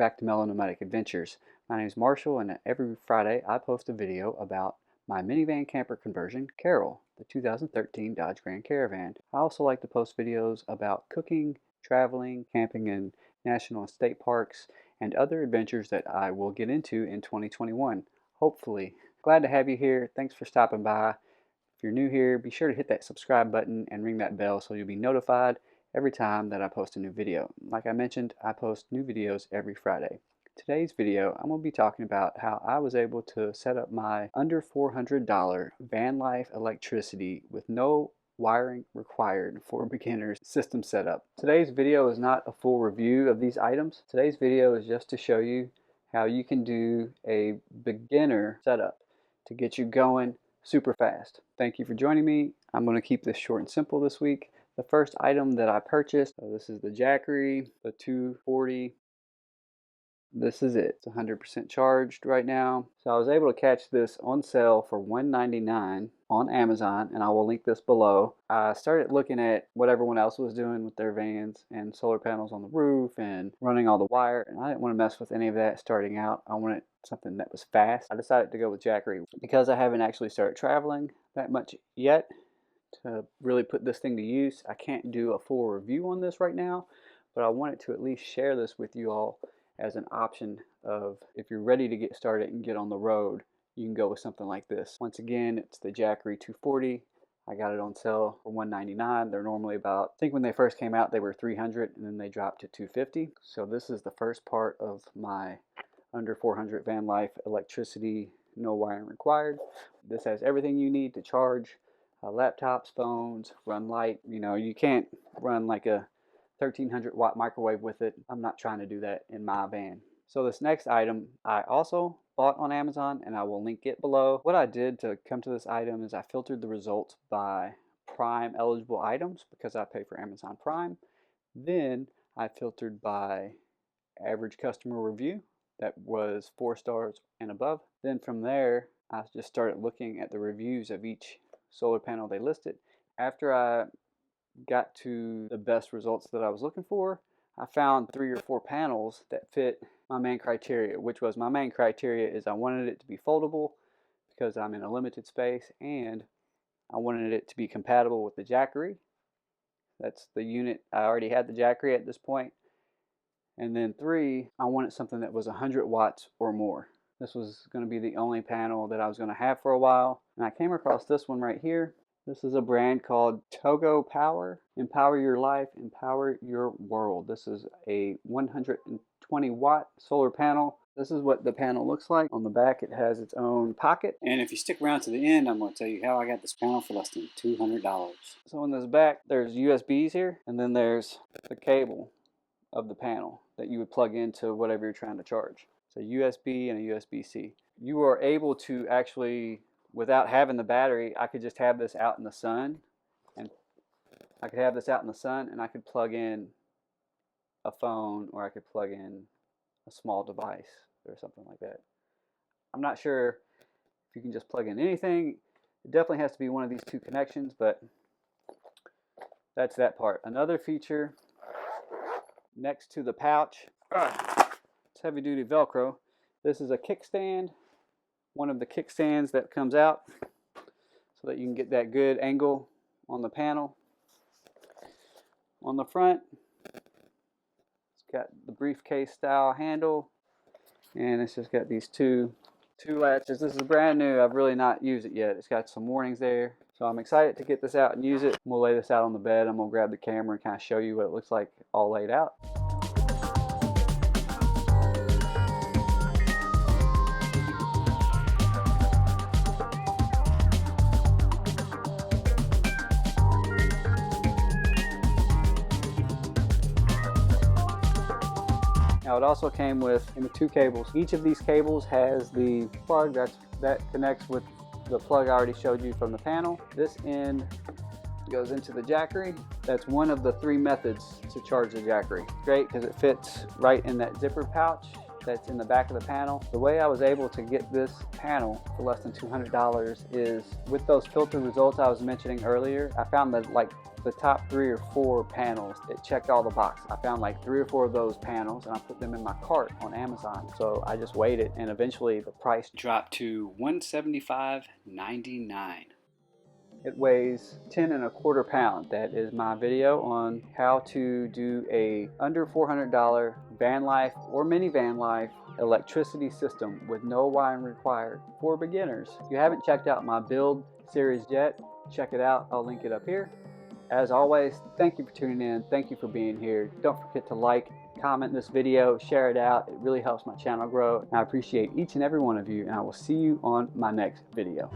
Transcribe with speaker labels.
Speaker 1: back to Mellow Nomadic Adventures. My name is Marshall, and every Friday I post a video about my minivan camper conversion, Carol, the 2013 Dodge Grand Caravan. I also like to post videos about cooking, traveling, camping in national and state parks, and other adventures that I will get into in 2021, hopefully. Glad to have you here. Thanks for stopping by. If you're new here, be sure to hit that subscribe button and ring that bell so you'll be notified every time that I post a new video. Like I mentioned, I post new videos every Friday. Today's video, I'm going to be talking about how I was able to set up my under $400 van life electricity with no wiring required for beginners system setup. Today's video is not a full review of these items. Today's video is just to show you how you can do a beginner setup to get you going super fast. Thank you for joining me. I'm going to keep this short and simple this week. The first item that I purchased, this is the Jackery, the 240. This is it. It's 100% charged right now. So I was able to catch this on sale for $199 on Amazon, and I will link this below. I started looking at what everyone else was doing with their vans and solar panels on the roof and running all the wire, and I didn't want to mess with any of that starting out. I wanted something that was fast. I decided to go with Jackery because I haven't actually started traveling that much yet to really put this thing to use. I can't do a full review on this right now, but I wanted to at least share this with you all as an option of if you're ready to get started and get on the road, you can go with something like this. Once again, it's the Jackery 240. I got it on sale for $199. They're normally about, I think when they first came out they were $300 and then they dropped to $250. So this is the first part of my under 400 van life electricity, no wiring required. This has everything you need to charge laptops, phones, run light. You know, you can't run like a 1300 watt microwave with it. I'm not trying to do that in my van. So this next item I also bought on Amazon, and I will link it below. What I did to come to this item is I filtered the results by Prime eligible items because I pay for Amazon Prime. Then I filtered by average customer review that was 4 stars and above. Then from there I just started looking at the reviews of each solar panel they listed. After I got to the best results that I was looking for, I found 3 or 4 panels that fit my main criteria, which was my main criteria is I wanted it to be foldable because I'm in a limited space, and I wanted it to be compatible with the Jackery. That's the unit. I already had the Jackery at this point. And then 3, I wanted something that was 100 watts or more. This was going to be the only panel that I was going to have for a while. And I came across this one right here. This is a brand called Togo Power. Empower your life, empower your world. This is a 120 watt solar panel. This is what the panel looks like. On the back it has its own pocket. And if you stick around to the end, I'm going to tell you how I got this panel for less than $200. So in this back there's USBs here, and then there's the cable of the panel that you would plug into whatever you're trying to charge. So USB and a USB-C. You are able to actually, without having the battery, I could just have this out in the sun, and I could have this out in the sun and I could plug in a phone, or I could plug in a small device or something like that. I'm not sure if you can just plug in anything. It definitely has to be one of these 2 connections, but that's that part. Another feature next to the pouch, it's heavy duty Velcro. This is a kickstand, one of the kickstands that comes out so that you can get that good angle on the panel. On the front, it's got the briefcase style handle, and it's just got these two latches. This is brand new. I've really not used it yet. It's got some warnings there. So I'm excited to get this out and use it. We'll lay this out on the bed. I'm going to grab the camera and kind of show you what it looks like all laid out. Now it also came with 2 cables. Each of these cables has the plug that connects with the plug I already showed you from the panel. This end goes into the Jackery. That's one of the 3 methods to charge the Jackery. Great because it fits right in that zipper pouch. that's in the back of the panel. The way I was able to get this panel for less than $200 is with those filtered results I was mentioning earlier. I found that like the top 3 or 4 panels, it checked all the boxes. I found like 3 or 4 of those panels and I put them in my cart on Amazon. So I just waited and eventually the price dropped to $175.99. It weighs 10 1/4 pounds. That is my video on how to do a under $400 van life or minivan life electricity system with no wiring required for beginners. If you haven't checked out my build series yet, check it out. I'll link it up here. As always, thank you for tuning in. Thank you for being here. Don't forget to like, comment this video, share it out. It really helps my channel grow. And I appreciate each and every one of you, and I will see you on my next video.